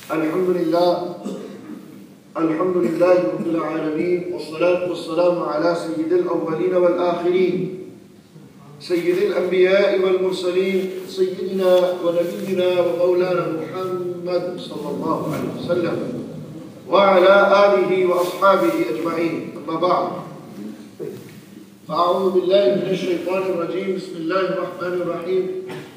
Alhamdulillah, Alhamdulillah Rabbil Alameen, wassalatu wassalamu ala Sayyidil Awwaleen wal Akhirin, Sayyidil Anbiya'i wal Mursaleen, Sayyidina wa Nabiyyina wa Mawlana Muhammad sallallahu alayhi wa sallam, wa ala alihi wa ashabihi ajma'een. Amma ba'd. فأعوذ بالله من الشيطان الرجيم. بسم الله الرحمن الرحيم.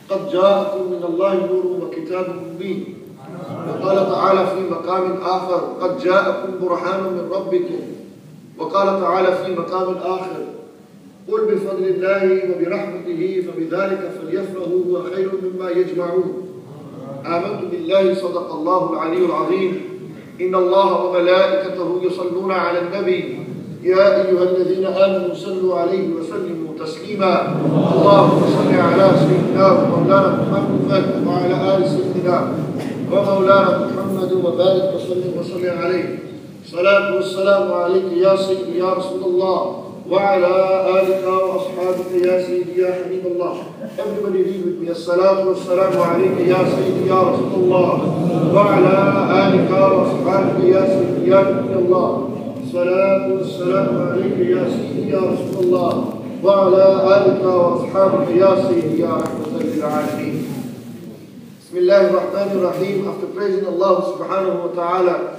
قد جاءكم من الله نور وكتاب مبين. وقال تعالى في مقام آخر قد جاءكم برهان من ربكم. وقال تعالى في مقام آخر قل بفضل الله وبرحمته فبذلك فليفرحوا هو خير مما يجمعون. آمنت بالله صدق الله العلي العظيم. إن الله وملائكته يصلون على النبي يا أيها الذين آمنوا صلوا عليه وسلموا تسليما. اللهم صل على سيدنا ومولانا محمد وعلى آل سيدنا ومولانا محمد وبارك وسلم عليه. الصلاة والسلام عليك يا سيدي يا رسول الله وعلى آلك وأصحابك يا سيدي يا حبيب الله. Everybody read with me. الصلاة والسلام عليك يا سيدي يا رسول الله وعلى آلك وأصحابك يا سيدي يا حبيب الله. الصلاة والسلام عليك يا سيدي يا رسول الله وعلى آلك وأصحابك يا سيدي يا رحمة للعالمين. Bismillah ar-Rahman ar-Rahim. After praising Allah subhanahu wa ta'ala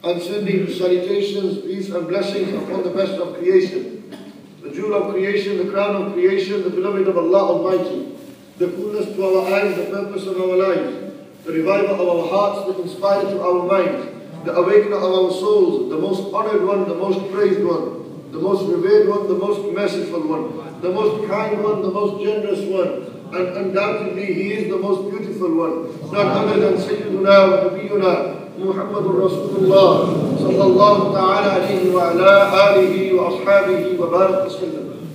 and sending salutations, peace and blessings upon the best of creation, the jewel of creation, the crown of creation, the beloved of Allah Almighty, the coolness to our eyes, the purpose of our lives, the reviver of our hearts, the inspirer to our minds, the awakener of our souls, the most honored one, the most praised one, the most revered one, the most merciful one, the most kind one, the most generous one, and undoubtedly he is the most beautiful one, none other than Sayyiduna wa Nabiyuna Muhammadur Rasulullah sallallahu ta'ala alayhi wa ala alihi wa ashabihi wa barak wasallam.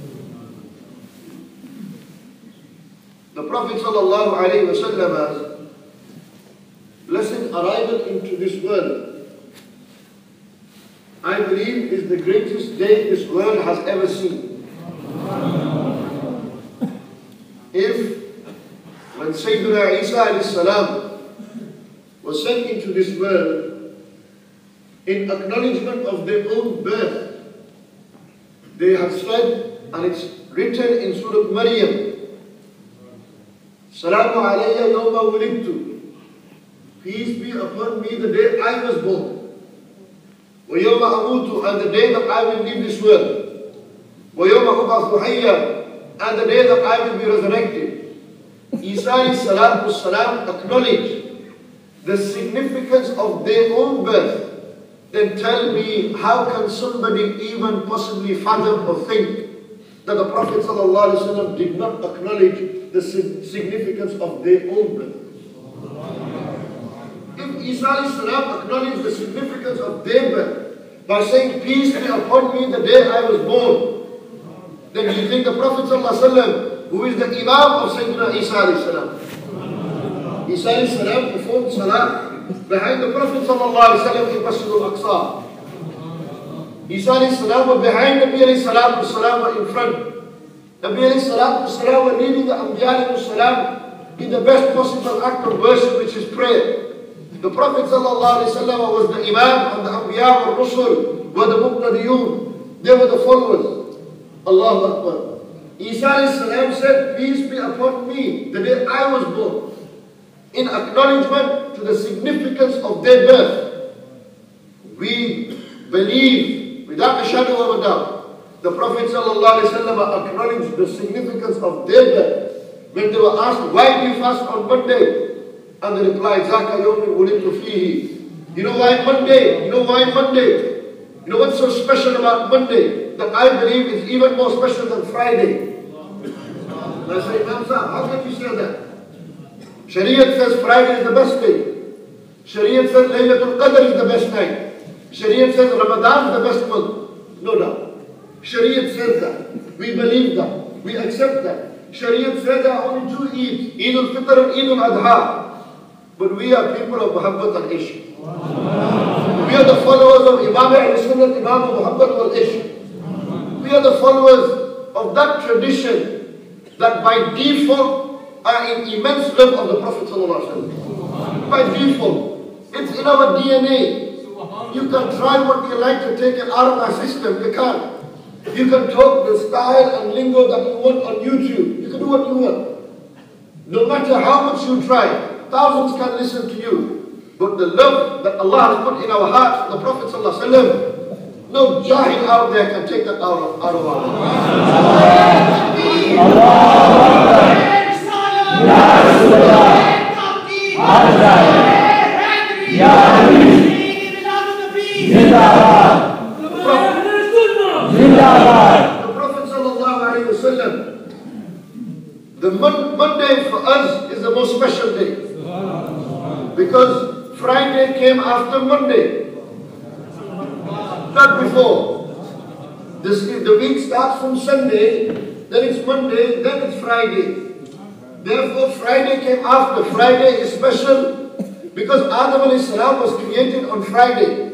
The Prophet sallallahu alayhi wa sallam's blessed arrival into this world, I believe, is the greatest day this world has ever seen. If when Sayyidina Isa alayhi salam was sent into this world in acknowledgement of their own birth, they have said, and it's written in Surah Maryam, Salamu alayya yawma wulidtu, peace be upon me the day I was born, wa yawma amutu, and the day that I will leave this world, wa yawma ubathu hayya, and the day that I will be resurrected. Isa alayhi salam acknowledged the significance of their own birth. Then tell me, how can somebody even possibly fathom or think that the Prophet ﷺ did not acknowledge the significance of their own birth? If Isa alayhi salam acknowledged the significance of their birth by saying, peace be upon me the day I was born, then do you think the Prophet ﷺ, who is the Imam of Sayyidina Isa alayhi salam, Isa alayhi salam performed salah behind the Prophet ﷺ in Masjid al-Aqsa. Isa alayhi salam were behind Nabi alayhi salam were in front. Nabi alayhi salam were leading the Anbiya alayhi salam in the best possible act of worship, which is prayer. The Prophet ﷺ was the Imam, and the Anbiya or Rusul were the Muqtadiyun. They were the followers. Allahu Akbar. Isa alayhi salam said, peace be upon me the day I was born, in acknowledgement to the significance of their birth. We believe, without a shadow of a doubt, the Prophet ﷺ acknowledged the significance of their birth. When they were asked, why do you fast on Monday? And they replied, Zaka yawmin wulidtu fihi. You know why Monday? You know why Monday? You know what's so special about Monday? That I believe is even more special than Friday. And I say, Imam Sahib, how can you say that? Shariat says Friday is the best day. Shariat says Laylatul Qadr is the best night. Shariat says Ramadan is the best month. No doubt. Shariat says that. We believe that. We accept that. Shariat says there are only two Eids, Eid al-Fitr and Eid al-Adha. But we are people of Muhammad and Ishq. We are the followers of Imam Asim Imam Muhammad al-Ishq. We are the followers of that tradition that by default are in immense love of the Prophet ﷺ. By default. It's in our DNA. You can try what you like to take it out of our system. You can't. You can talk the style and lingo that you want on YouTube. You can do what you want. No matter how much you try, thousands can listen to you. But the love that Allah has put in our hearts, the Prophet ﷺ, no jahil out there can take that out of our The Prophet ﷺ, the Monday for us is the most special day. Because Friday came after Monday. Not before. The week starts from Sunday, then it's Monday, then it's Friday. Therefore, Friday came after. Friday is special because Adam a.s. was created on Friday.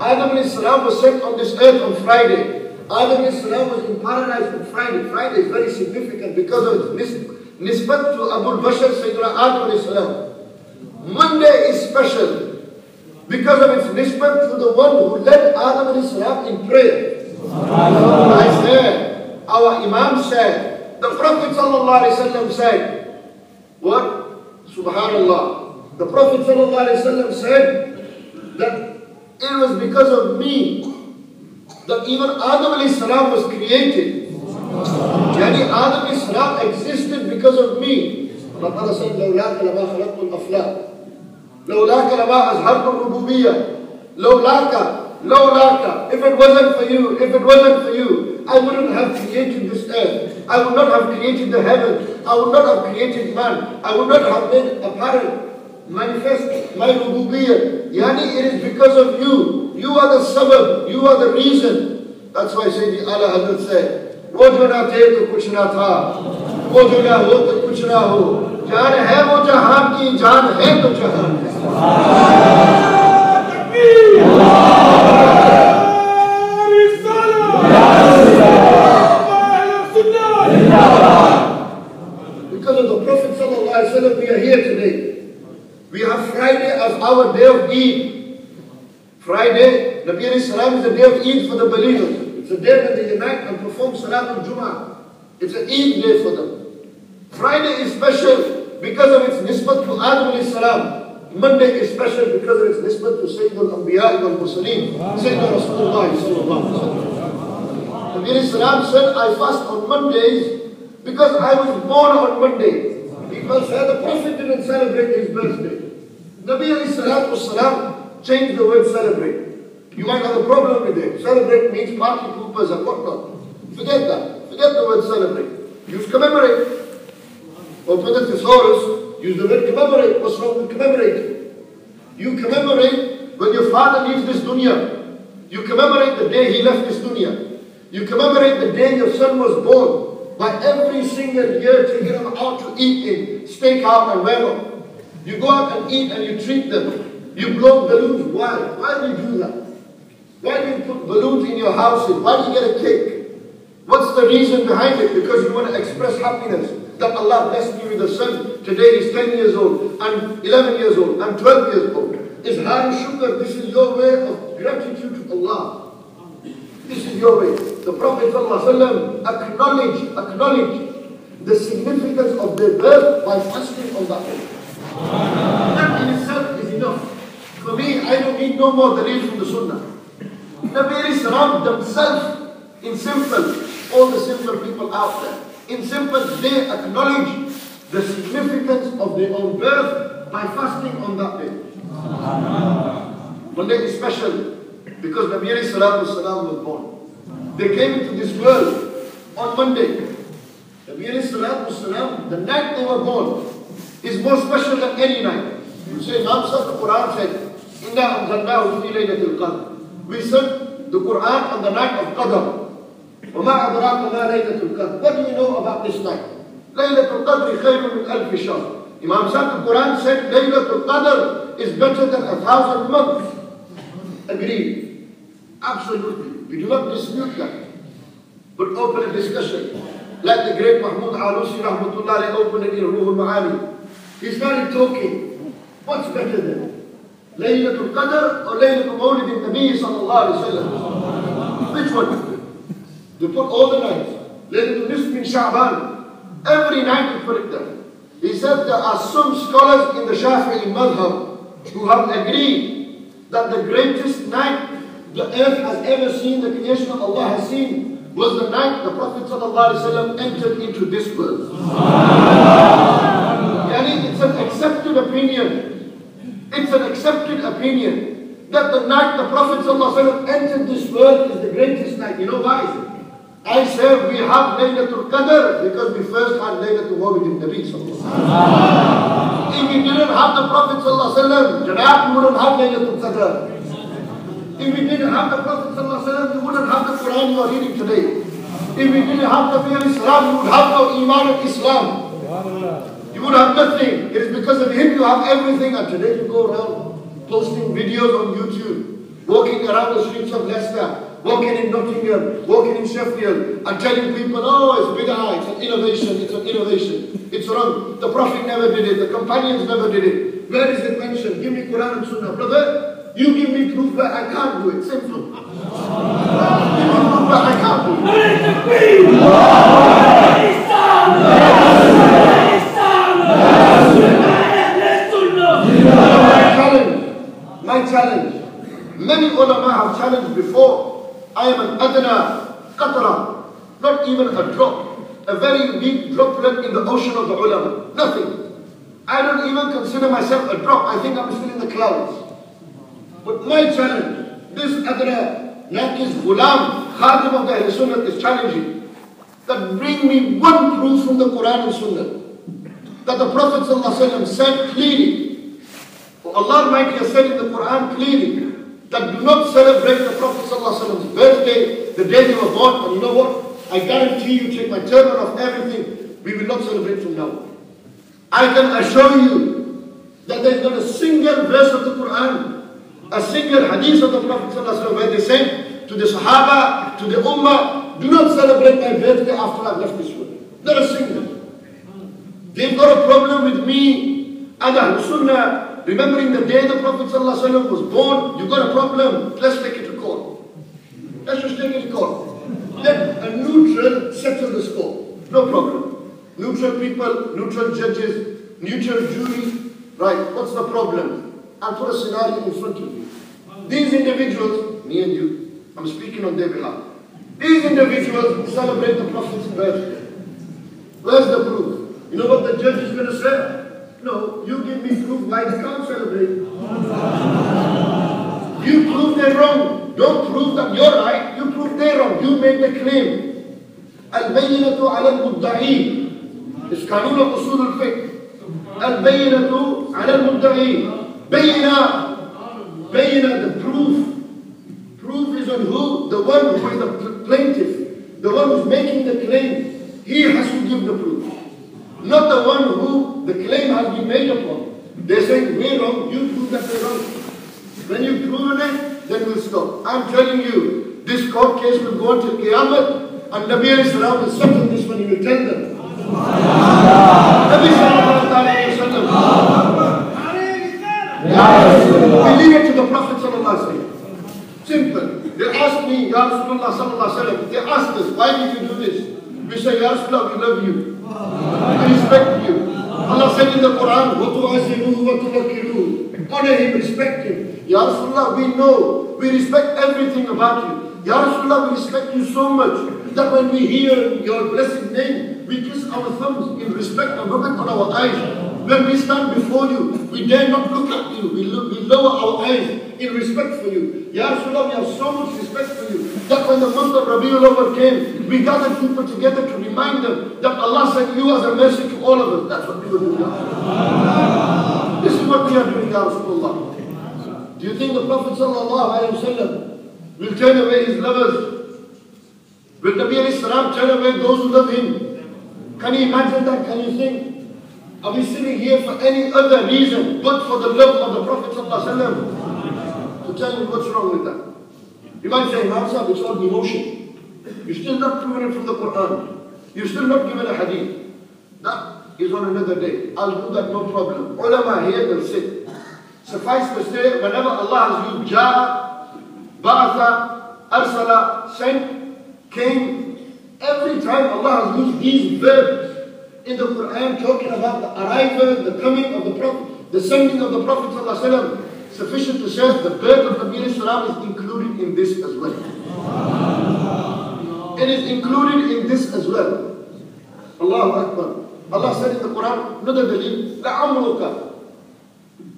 Adam a.s. was sent on this earth on Friday. Adam a.s. was in paradise on Friday. Friday is very significant because of its nisbat to Abu Bashar Sayyidina Adam a.s. Monday is special because of its nisbat to the one who led Adam a.s. in prayer. I said, our Imam said, the Prophet ﷺ said, what? Subhanallah. The Prophet ﷺ said that it was because of me that even Adam a.s. was created. Yani Adam a.s. existed because of me. Allah said, لولاك لما خلقت الأفلاك لولاك لما أظهرت الربوبية لولاك. If it wasn't for you, I wouldn't have created this earth. I would not have created the heaven. I would not have created man. I would not have made apparent, manifest my rububiyyah. Yani it is because of you. You are the sabab. You are the reason. That's why Sayyidi Ala Hazrat said, वो जो ना थे तो कुछ ना था, वो जो ना हो तो कुछ ना हो, जान है वो जहान की, जान है तो जहान है। Because of the Prophet ﷺ, we are here today. We have Friday as our day of Eid. Friday, Nabi alayhi salam, is the day of Eid for the believers. It's a day when they unite and perform Salat al-Jum'ah. It's an Eid day for them. Friday is special because of its nisbat to Adam alayhi salam. Monday is special because of its nisbat to Sayyid al-Anbiya wal-Mursaleen, Sayyidina Rasulullah sallallahu alaihi wasallam. Nabi alayhi salam said, I fast on Mondays because I was born on Monday. People say the Prophet didn't celebrate his birthday. Nabi alayhi salam changed the word celebrate. You might have a problem with it. Celebrate means party poopers and whatnot. Forget that. Forget the word celebrate. Use commemorate. Open the thesaurus. Use the word commemorate. What's wrong with commemorating? You commemorate when your father leaves this dunya. You commemorate the day he left this dunya. You commemorate the day your son was born. By every single year taking them out to eat in steak out and wherever. You go out and eat and you treat them. You blow balloons. Why? Why do you do that? Why do you put balloons in your houses? Why do you get a cake? What's the reason behind it? Because you want to express happiness that Allah blessed me with a son. Today he's 10 years old, I'm 11 years old, I'm 12 years old. Izhar shukr, this is your way of gratitude to Allah. This is your way. The Prophet ﷺ acknowledged the significance of their birth by fasting on that day. That in itself is enough. For me, I don't need no more dalil from the Sunnah. Nabi Islam themselves, in simple, all the simple people out there, in simple, they acknowledge the significance of their own birth by fasting on that day. Monday is special because Nabi Islam was born. They came into this world on Monday. Nabi Islam, the night they were born, is more special than any night. You say, Imam said, the Quran said, Inna anzalnahu fi laylatil qadr. We said the Quran on the night of Qadr. وَمَا أَدْرَاكَ مَا لَيْلَةُ الْقَدْرِ. What do you know about this night? لَيْلَةُ الْقَدْرِ خَيْرٌ مِنْ أَلْفِ شَهْرٍ. Imam said the Quran said Laylatul Qadr is better than 1,000 months. Agreed. Absolutely. We do not dispute that. But open a discussion. Like the great Mahmud Alusi Rahmatullah opened it in Ruhul Ma'ani. He started talking. What's better than? Laylatul Qadr or Laylatul Mawlid Nabi sallallahu alayhi wa sallam? Which one? They put all the nights. Laylatul Nisf min Sha'ban. Every night they put it there. He said there are some scholars in the Shafi'i madhab who have agreed that the greatest night the earth has ever seen, the creation of Allah has seen, was the night the Prophet ﷺ entered into this world. Yani it's an accepted opinion. It's an accepted opinion that the night the Prophet ﷺ entered this world is the greatest night. You know why? I said we have Laylatul Qadr because we first had Laylatul Mawlid Nabi sallallahu alaihi wasallam. If we didn't have the Prophet sallallahu alaihi wasallam, Janab, we wouldn't have Laylatul Qadr. If we didn't have the Prophet sallallahu alaihi wasallam, we wouldn't have the Quran you are reading today. If we didn't have the Nabi Islam, you would have no Iman of Islam. You would have nothing. It is because of him you have everything. And today you go around posting videos on YouTube, walking around the streets of Leicester, walking in Nottingham, walking in Sheffield, and telling people, oh, it's bid'ah, it's an innovation, it's wrong. The Prophet never did it, the companions never did it. Where is it mentioned? Give me Quran and Sunnah. Brother, you give me proof that I can't do it. Simple. Give me proof that I can't do it. My challenge. Many ulama have challenged before. I am an adna qatra, not even a drop, a very weak droplet in the ocean of the ulama. Nothing. I don't even consider myself a drop. I think I'm still in the clouds. But my challenge, this adna, Naqis Ghulam, Khadim of the Ahl Sunnah is challenging that bring me one proof from the Quran and Sunnah that the Prophet ﷺ said clearly, Allah Almighty has said in the Quran clearly, that do not celebrate the Prophet ﷺ's birthday, the day they were born. And you know what? I guarantee you, take my turban off everything, we will not celebrate from now. I can assure you that there is not a single verse of the Quran, a single hadith of the Prophet ﷺ where they say to the Sahaba, to the Ummah, do not celebrate my birthday after I've left this world. Not a single. They've got a problem with me and Ahl Sunnah. Remembering the day the Prophet ﷺ was born, you got a problem, let's take it to court. Let's just take it to court. Let a neutral settle the score. No problem. Neutral people, neutral judges, neutral jury. Right, what's the problem? I'll put a scenario in front of you. These individuals, me and you, I'm speaking on their behalf. These individuals celebrate the Prophet's birthday. Where's the proof? You know what the judge is going to say? No, you give me proof why they can't celebrate. You prove they're wrong. Don't prove that you're right. You prove they're wrong. You made the claim. Al-bayyinatu ala al-mudda'i. It's Qanun of Usul al-Fiqh. Al-bayyinatu ala al-mudda'i. Bayyina, the proof. Proof is on who? The one who is the plaintiff. The one who's making the claim. He has to give the proof. Not the one who the claim has been made upon. They're saying, we're wrong, you prove that they're wrong. When you prove it, then we'll stop. I'm telling you, this court case will go until Qiyamah, and Nabi alayhi salam will settle this when he will tell them. Nabi sallallahu alayhi wa sallam. We leave it to the Prophet sallallahu alayhi wa sallam. Simple. They ask me, Ya Rasulullah sallallahu alayhi wa sallam, they ask us, why did you do this? We say, Ya Rasulullah, we love you. We respect you. Allah said in the Quran, وَتُعَزِّرُوهُ وَتُوَكِّرُوهُ. Honor him, respect him. Ya Rasulullah, we know, we respect everything about you. Ya Rasulullah, we respect you so much that when we hear your blessed name, we kiss our thumbs in respect and rub it on our eyes. When we stand before you, we dare not look at you. We lower our eyes in respect for you. Ya Rasulullah, we have so much respect for you that when the month of Rabiul Awwal came, we gathered people together to remind them that Allah sent you as a mercy to all of us. That's what we were doing. This is what we are doing, Ya Rasulullah. Do you think the Prophet ﷺ will turn away his lovers? Will Nabi alayhi salam turn away those who love him? Can you imagine that? Can you think? Are we sitting here for any other reason but for the love of the Prophet ﷺ? To tell you what's wrong with that. You might say, Imam Sahib, it's all emotion. You're still not proven it from the Quran. You're still not given a hadith. That is on another day. I'll do that, no problem. Ulama here will sit. Suffice to say, whenever Allah has used Ja'a, Ba'atha, Arsala, sent, came, every time Allah has used these verbs in the Quran talking about the arrival, the coming of the Prophet, the sending of the Prophet ﷺ, sufficient to say the birth of Nabi Islam is included in this as well. It is included in this as well. Allahu Akbar. Allah said in the Quran, another dalil, la'amruka.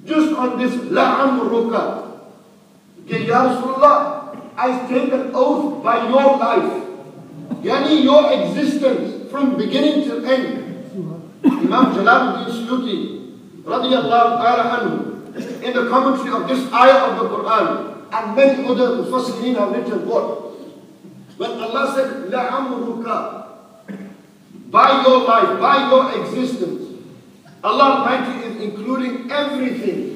Just on this, la'amruka. Ya Rasulullah, I take an oath by your life. Yani your existence from beginning to end. Imam Jalaluddin Suyuti, radiyallahu ta'ala anhu, in the commentary of this ayah of the Quran, and many other mufassirin have written what? When Allah said, la'amruka, by your life, by your existence, Allah Almighty is including everything.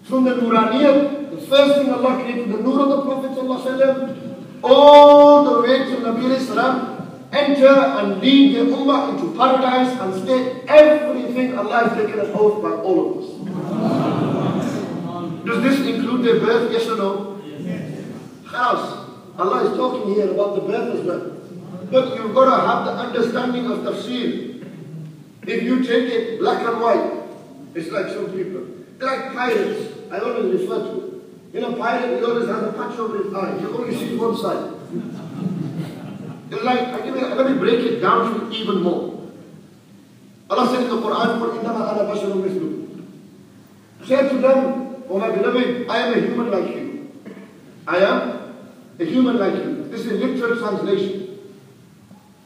From the Nuraniyat, the first thing Allah created, the Nur of the Prophet ﷺ, all the way to Nabi Islam, enter and lead the Ummah into paradise and stay. Everything Allah has taken an oath by all of us. Does this include their birth? Yes or no? Yes. Allah is talking here about the birth as well. But you've got to have the understanding of tafsir. If you take it black and white, it's like some people. They're like pirates. I always refer to it. You know, pirate, he always has a patch over his eye. You only see one side. It's like, let me break it down to even more. Allah said in the Quran, قُلْ إِنَّمَا أَنَا بَشَرٌ مِثْلُكُمْ. Say to them, oh my beloved, I am a human like you. I am a human like you. This is literal translation.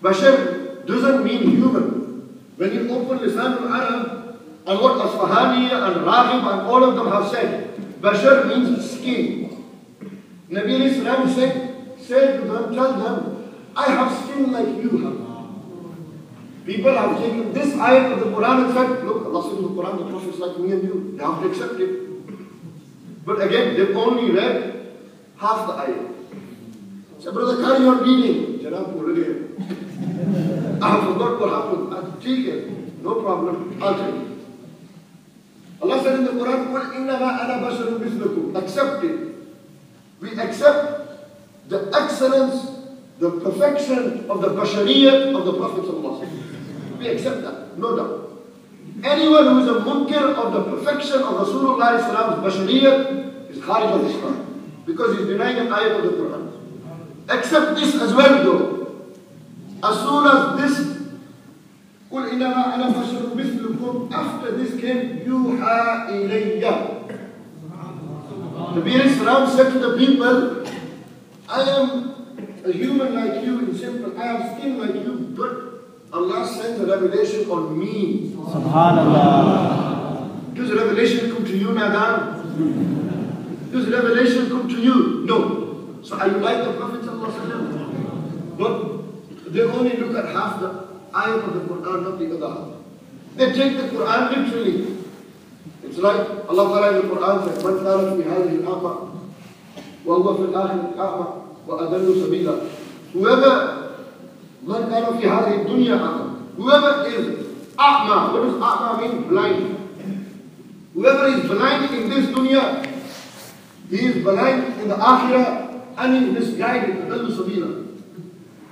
Bashar doesn't mean human. When you open Lisan al-Arab, and what Asfahani and Raghib and all of them have said, Bashar means skin. Nabi Islam said to them, tell them, I have skin like you have. People have taken this ayat of the Quran and said, look, Allah said in the Quran, the Prophet is like me and you. They have to accept it. But again, they've only read half the ayat. Say, brother, carry on reading. I have forgot what happened. I take it. No problem. I'll take it. Allah said in the Quran, قُلْ إِنَّمَا أَنَا بَشَرٌ مِثْلُكُمْ. Accept it. We accept the excellence, the perfection of the bashariyat of the Prophet. We accept that, no doubt. Anyone who is a munkir of the perfection of Rasulullah's bashariyat is kharij of Islam, because he's denying an ayat of the Quran. Accept this as well though. As soon as this, قُلْ إِنَّمَا أَنَا بَشَرٌ مِثْلُكُمْ, after this came, يُوحَى إِلَيَّ. Nabi Islam said to the people, I am a human like you in simple, I have skin like you, but Allah sends a revelation on me. Subhanallah. Does revelation come to you, Nadan? Does revelation come to you? No. So are you like the Prophet ﷺ? But they only look at half the ayat of the Quran, not the other half. They take the Quran literally. It's like Allah Ta'ala in the Quran says, مَنْ كَانَ فِي هَذِهِ الْأَعْمَى وَهُوَ فِي الْآخِرَةِ أَعْمَى وَأَضَلُّ سَبِيلًا. Whoever, مَنْ كَانَ فِي هَذِهِ الدُّنْيَا أَعْمَى. Whoever is a'ma, what does a'ma mean? Blind. Whoever is blind in this dunya, he is blind in the akhirah, and he is misguided. أَضَلُّ سَبِيلًا.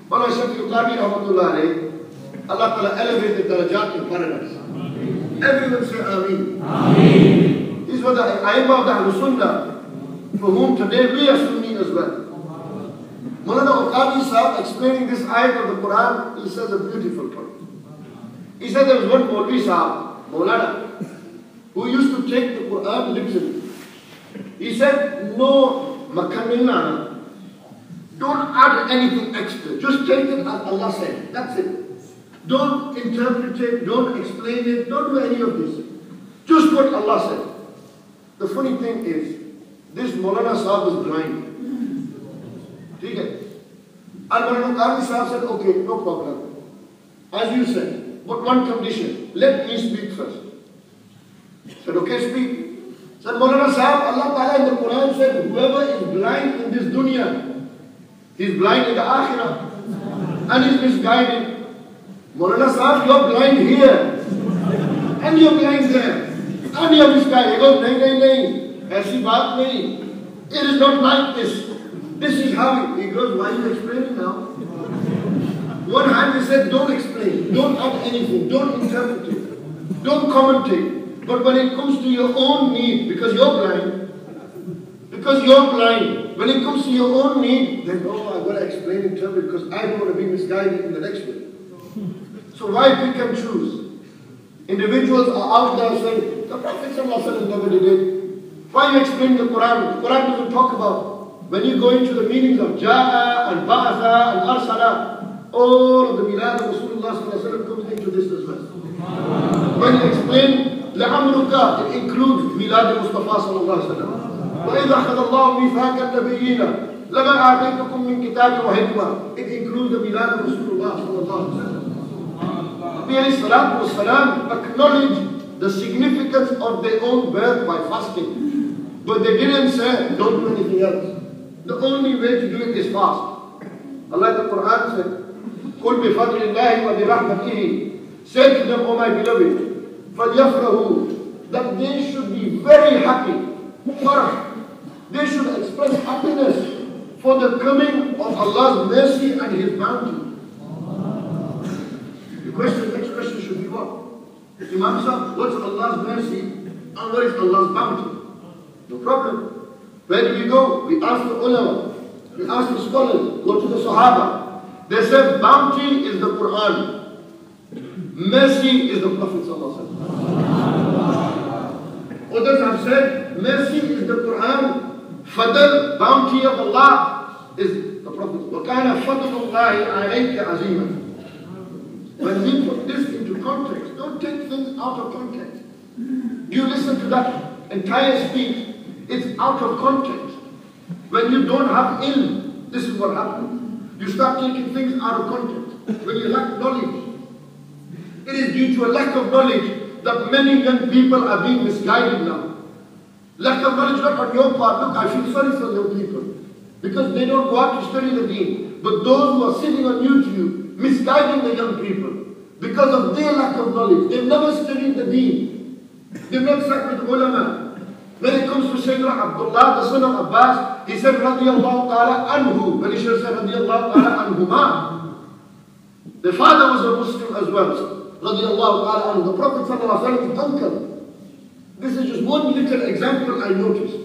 Mawlana Shafi'i Qadi rahmatullah alayhi, Allah Ta'ala elevated darajat in paradise. Everyone say Ameen. Ameen. These were the Aimah of the Ahlul Sunnah, for whom today we are Sunni as well. Mawlana Qadi Sahab explaining this ayat of the Quran, he says a beautiful point. He said there was one Maulvi Sahab, Mawlana, who used to take the Quran literally. He said, no makamilna. Don't add anything extra. Just take it as Allah said. That's it. Don't interpret it. Don't explain it. Don't do any of this. Just what Allah said. The funny thing is, this Maulana Sahib was blind. Okay? And Maulana Qadi Sahib said, okay, no problem. As you said, but one condition. Let me speak first. Said, okay, speak. Said Maulana Sahib, Allah Ta'ala in the Quran said, whoever is blind in this dunya, he's blind in the akhirah, and he's misguided. Maulana Sahib, you're blind here, and you're blind there, and Any of this guy, he goes, nahi, aisi baat nahi. It is not like this. This is how he goes, why are you explaining now? One hand he said, don't explain, don't add anything, don't interpret it, don't commentate. But when it comes to your own need, because you're blind, when it comes to your own need, then I've got to explain, interpret, because I don't want to be misguided in the next way. So why pick and choose? Individuals are out there saying, the Prophet ﷺ never did it. Why you explain the Quran? The Quran doesn't talk about, when you go into the meanings of Ja'a and Ba'atha and Arsala, all of the Milad of Rasulullah ﷺ comes into this as well. When you explain La'amruka, it includes Milad al-Mustafa ﷺ. وَإِذَا أَخَذَ اللَّهُ مِيثَاقَ النَّبِيِّينَ لَمَا آتَيْتُكُم مِّن كِتَابٍ وَحِكْمَةٍ. It includes the Milad of Rasulullah ﷺ. Nabi alayhi salatu wasalam acknowledged the significance of their own birth by fasting. But they didn't say, don't do anything else. The only way to do it is fast. Allah in the Quran said, قُلْ بِفَضْلِ اللَّهِ وَبِرَحْمَتِهِ. Say to them, O my beloved, فَلْيَفْرَهُ, that they should be very happy. They should express happiness for the coming of Allah's mercy and His bounty. The next question should be what? Imam Sahib, what's Allah's mercy and what is Allah's bounty? No problem. Where do we go? We ask the ulama, we ask the scholars, go to the Sahaba. They say bounty is the Quran, mercy is the Prophet ﷺ. Others have said mercy is the Quran, fadl, bounty of Allah is the Prophet. وَكَانَ فَضْلُ اللَّهِ عَلَيْكَ عَزِيمًا. When we put this into context, don't take things out of context. You listen to that entire speech, it's out of context. When you don't have ilm, this is what happens. You start taking things out of context. When you lack knowledge, it is due to a lack of knowledge that many young people are being misguided now. Lack of knowledge not on your part. Look, I feel sorry for young people because they don't go out to study the deen. But those who are sitting on YouTube misguiding the young people because of their lack of knowledge. They've never studied the deen. They've not sat with ulama. When it comes to Sayyidina Abdullah, the son of Abbas, he said, radiyallahu ta'ala anhu. When he should have said, radiyallahu ta'ala anhuma. The father was a Muslim as well. Radiyallahu ta'ala anhu. The Prophet sallallahu alayhi wa sallam's uncle. This is just one little example I noticed.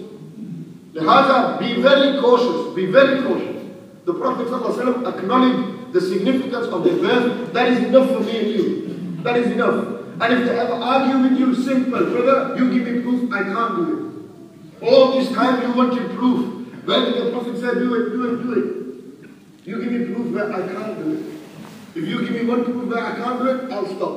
Lihaza, be very cautious. Be very cautious. The Prophet sallallahu alayhi wa sallam acknowledged the significance of their birth. That is enough for me and you. That is enough. And if they ever argue with you, simple, brother, you give me proof, I can't do it. All this time you wanted proof. Where did the Prophet say, do it, do it, do it? You give me proof where I can't do it. If you give me one proof where I can't do it, I'll stop.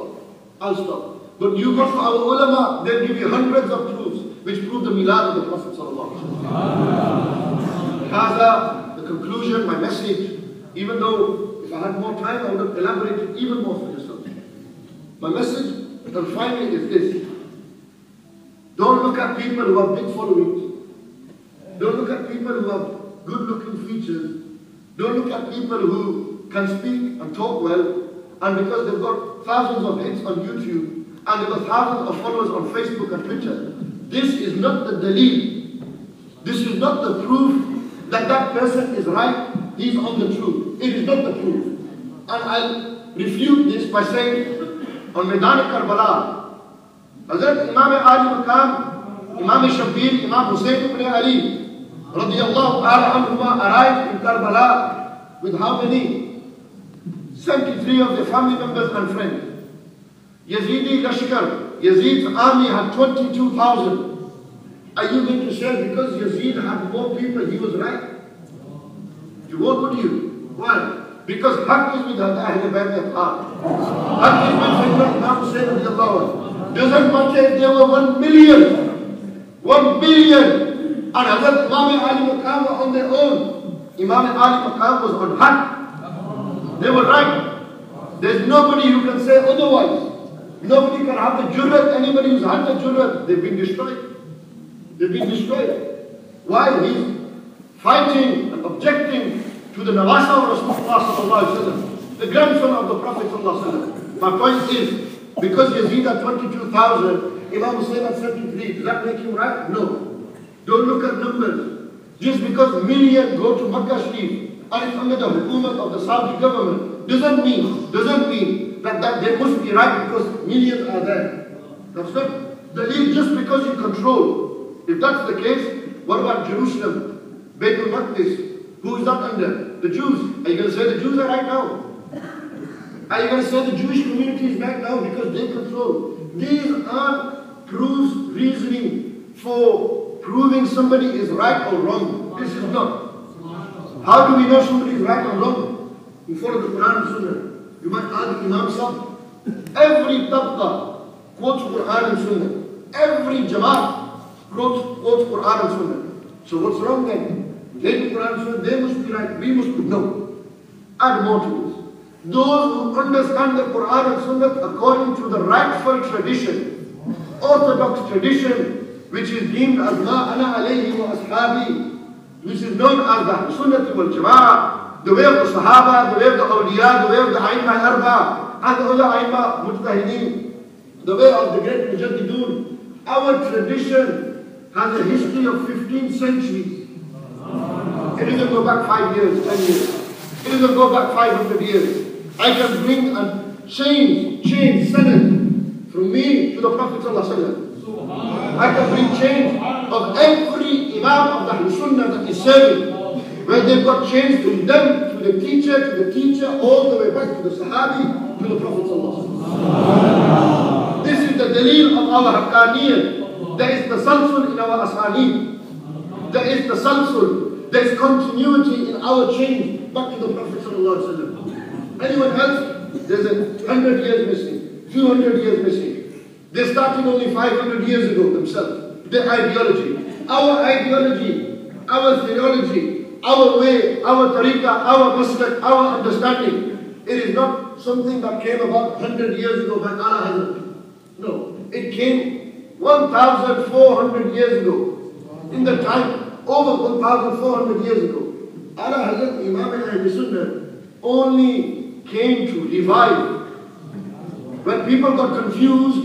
I'll stop. But you go for our ulama, they'll give you hundreds of proofs which prove the milad of the Prophet sallallahu alaihi wasallam. Haza, the conclusion, my message, even though if I had more time, I would have elaborated even more for yourself. My message, and finally, is this. Don't look at people who have big followings. Don't look at people who have good-looking features. Don't look at people who can speak and talk well, and because they've got thousands of hits on YouTube, and they've got thousands of followers on Facebook and Twitter. This is not the dalil. This is not the proof that that person is right, he's on the truth. It is not the proof. And I'll refute this by saying, on Maidan Karbala, Hazrat Imam Ali Maqam, Imam Shabir, Imam Hussain ibn Ali, radiyallahu ta'ala anhuma, arrived in Karbala with how many? 73 of their family members and friends. Yazidi Lashkar, Yazid's army had 22,000. Are you going to say because Yazid had more people, he was right? You won't, would you? Why? Because Haqq is with Ahl Bayt al-Haq. Haqq is with Imam Hussain radiallahu anhu. Doesn't matter if there were 1 million. 1 billion. And Hazrat Imam Ali Maqam were on their own. Imam Ali Maqam was on Haqq. They were right. There's nobody who can say otherwise. Nobody can have the jurrat. Anybody who's had the jurrat, they've been destroyed. They've been destroyed. Why? He's fighting and objecting to the Nawasa of Rasulullah sallallahu alaihi wasallam, the grandson of the Prophet sallallahu alaihi wasallam. My point is, Because Yazid had 22,000, Imam Hussain had 73. Does that make him right? No. Don't look at numbers. Just because millions go to Makkah Sharif and it's under the hukumat of the Saudi government doesn't mean that they must be right because millions are there. That's not dalil just because you control. If that's the case, what about Jerusalem? Baitul Maqdis? Who is that under? The Jews. Are you going to say the Jews are right now? Are you going to say the Jewish community is right now because they control? These aren't proofs, reasoning for proving somebody is right or wrong. This is not. How do we know somebody is right or wrong? We follow the Quran and Sunnah. You might ask Imam Sahib. Every tabqa quotes Quran and Sunnah. Every Jamaat quotes Quran and Sunnah. So what's wrong then? They do Quran and Sunnah, they must be right, we must be no. Add more to this. Those who understand the Quran and Sunnah according to the rightful tradition, orthodox tradition, which is deemed as ma ana alayhi wa ashabi, which is known as the Sunnah wal Jama'ah, the way of the Sahaba, the way of the Awliya, the way of the Aimma Arba, and the other Aimma Mujtahideen, the way of the great Mujaddidun. Our tradition has a history of 15 centuries. It doesn't go back 5 years, 10 years. It doesn't go back 500 years. I can bring and change sanad from me to the Prophet ﷺ. I can bring change of every Imam of the Sunnah that is serving, where they've got change from them to the teacher, all the way back to the Sahabi, to the Prophet ﷺ. This is the dalil of our haqqaniyyah. There is tasalsul in our asanid. There is tasalsul. There is continuity in our change back to the Prophet ﷺ. Anyone else? There's 100 years missing, 200 years missing. They started only 500 years ago themselves. Their ideology. Our ideology, our theology, our way, our tariqah, our maslak, our understanding. It is not something that came about 100 years ago by Allah. No. It came 1,400 years ago. In the time, over 1,400 years ago. Allah Hazrat Imam Asim Hussain only came to revive. When people got confused,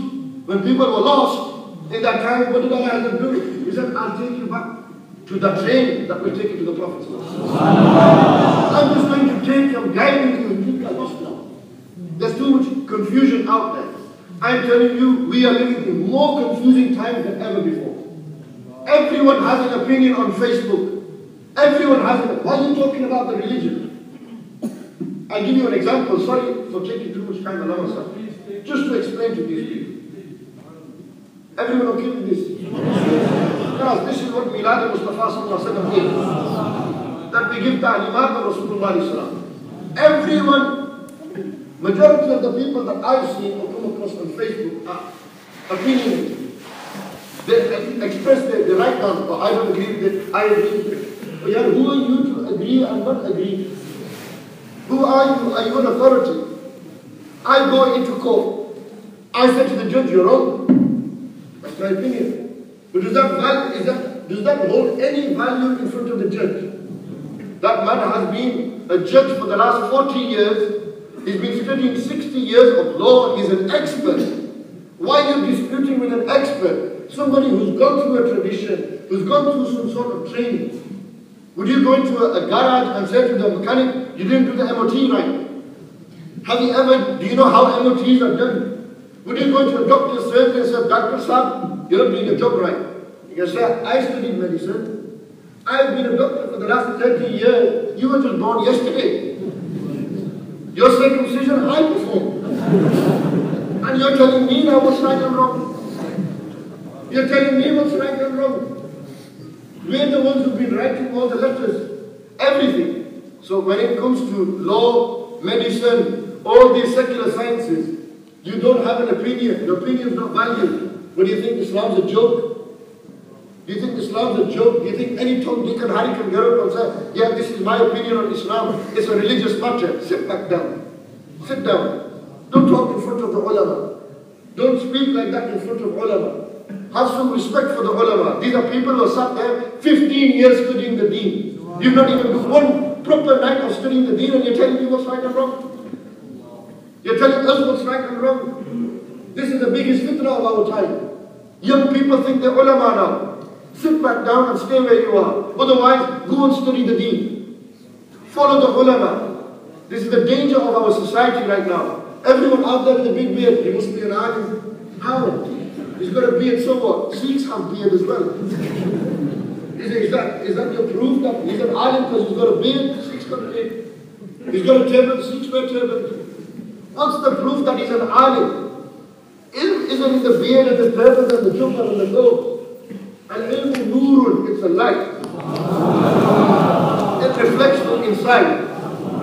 when people were lost, in that time, what did Allah do? He said, I'll take you back to the train that will take you to the Prophet. I'm just going to take you, guiding you, and people are lost now. There's too much confusion out there. I'm telling you, we are living in more confusing times than ever before. Everyone has an opinion on Facebook. Everyone has an. Why are you talking about the religion? I'll give you an example. Sorry for taking too much time, Allah. Just to explain to these people. Everyone okay with this? Because this is what Milad al-Mustafa sallallahu alaihi wasallam is. That we give ta'limat of Rasulullah sallallahu. Everyone, majority of the people that I've seen or come across on Facebook are opinionated. They express their right down. I don't agree with it, I agree with it. But yeah, who are you to agree and not agree? Who are you? Are you an authority? I go into court. I say to the judge, you're wrong. That's my opinion. But does that hold any value in front of the judge? That man has been a judge for the last 40 years. He's been studying 60 years of law. He's an expert. Why are you disputing with an expert? Somebody who's gone through a tradition, who's gone through some sort of training. Would you go into a garage and say to the mechanic, you didn't do the MOT right? Do you know how MOTs are done? Would you go to a doctor's surgery and say, Dr. Saab, you're not doing your job right? You can say, I studied medicine. I've been a doctor for the last 30 years. You were just born yesterday. Your circumcision, I performed. And you're telling me now what's right and wrong. You're telling me what's right and wrong. We're the ones who've been writing all the letters, everything. So when it comes to law, medicine, all these secular sciences, you don't have an opinion. Your opinion is not valued. But do you think Islam's a joke? Do you think Islam's a joke? Do you think any Tom, Dick and Harry can get up and say, yeah, this is my opinion on Islam. It's a religious matter. Sit back down. Sit down. Don't talk in front of the ulama. Don't speak like that in front of ulama. Have some respect for the ulama. These are people who are sat there 15 years studying the deen. You've not even done one proper night of studying the deen and you're telling me what's right and wrong. You're telling us what's right and wrong. This is the biggest fitna of our time. Young people think they're ulama now. Sit back down and stay where you are. Otherwise, go and study the deen. Follow the ulama. This is the danger of our society right now. Everyone out there with a big beard, he must be an alim. How? He's got a beard, so what? Sikhs have beard as well. Is that your proof that he's an alim because he's got a beard? Sikhs got a beard. He's got a turban, Sikhs wear turbans. What's the proof that he's an alim? Isn't it the beard and the turban and the jumper and the clothes? Al-ilmu nurun, it's a light. It reflects from inside.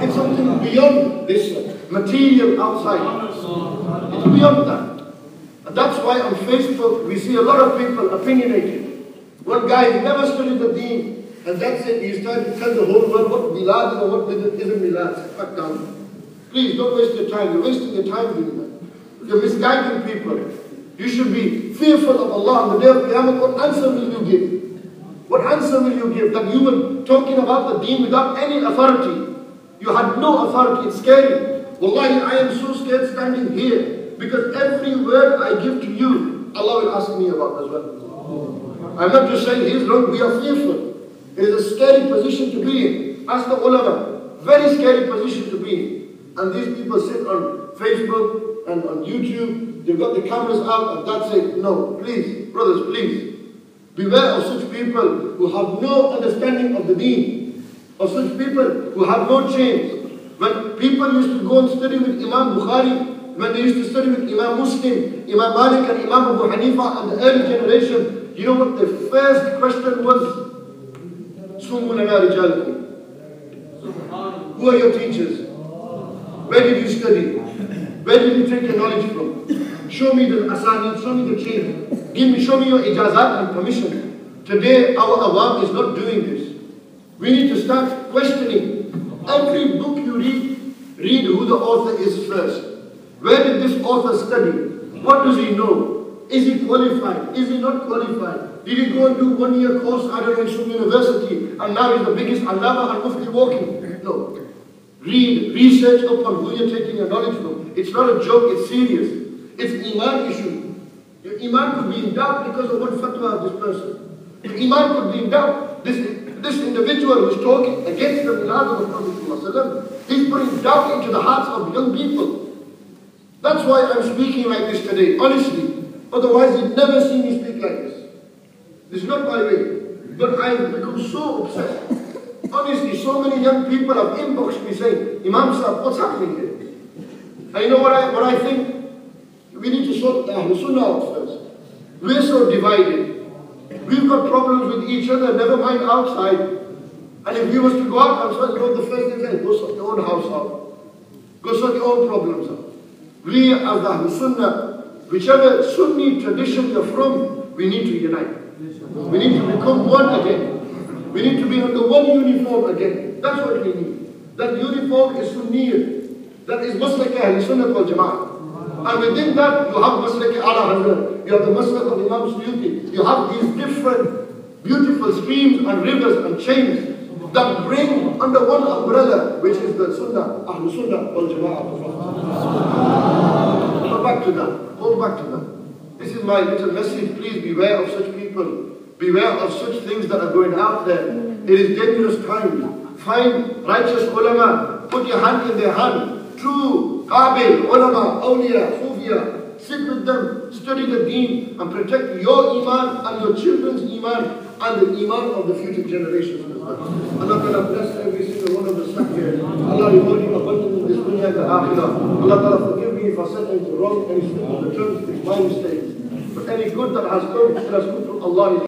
It's something beyond this material outside. It's beyond that. And that's why on Facebook we see a lot of people opinionated. One guy who never studied the deen, and that's it, he's trying to tell the whole world what milad is or what isn't milad. Sit back down. Please don't waste your time. You're wasting your time doing that. You're misguiding people. You should be fearful of Allah on the day of Qiyamah. What answer will you give? What answer will you give? That you were talking about the deen without any authority. You had no authority. It's scary. Wallahi, I am so scared standing here. Because every word I give to you, Allah will ask me about as well. I'm not just saying he's wrong. We are fearful. It is a scary position to be in. Ask the ulama. Very scary position to be in. And these people sit on Facebook and on YouTube. They've got the cameras out and that's it. No, please, brothers, please. Beware of such people who have no understanding of the deen. Of such people who have no change. When people used to go and study with Imam Bukhari, when they used to study with Imam Muslim, Imam Malik and Imam Abu Hanifa and the early generation, you know what the first question was? Sumu lana rijalakum. Who are your teachers? Where did you study? Where did you take your knowledge from? Show me the asanid, show me the chain. Show me your ijazat and permission. Today our awam is not doing this. We need to start questioning. Every book you read who the author is first. Where did this author study? What does he know? Is he qualified? Is he not qualified? Did he go and do 1 year course, I don't know, in some university, and now he's the biggest allama and mufti walking? No. Read, research upon who you're taking your knowledge from. It's not a joke, it's serious. It's an iman issue. Your iman could be in doubt because of one fatwa of this person. Your iman could be in doubt. This individual who's talking against the milad of the Prophet, he's putting doubt into the hearts of young people. That's why I'm speaking like this today, honestly. Otherwise, you'd never see me speak like this. This is not my way. But I've become so upset. Honestly, so many young people have inboxed me saying, Imam Sahib, what's happening here? And you know what I think? We need to sort the Ahlul Sunnah out first. We're so divided. We've got problems with each other, never mind outside. And if we was to go out outside, the first thing is, go sort your own house out. Go sort your own problems out. We as the Ahlul Sunnah, whichever Sunni tradition you're from, we need to unite. We need to become one again. We need to be under one uniform again. That's what we need. That uniform is Sunniyat. That is Maslak Ahl Sunnah wal Jama'ah. And within that, you have Maslak Ala Hazrat. You have the Maslak of Imam Suyuti. You have these different beautiful streams and rivers and chains that bring under one umbrella, which is the Sunnah, Ahl Sunnah wal Jama'ah. Go back to that. Go back to that. This is my little message. Please beware of such people. Beware of such things that are going out there. It is dangerous times. Find righteous ulama. Put your hand in their hand. True, qabil, ulama, awliya, sufiya. Sit with them, study the deen, and protect your iman and your children's iman and the iman of the future generations as well. Allah Ta'ala bless every single one of us here. Allah reward you abundantly in this dunya and the akhirah. Allah Ta'ala forgive me if I said anything wrong, any slip of the tongue, it's my mistakes. But any good that has come, it has come from Allah.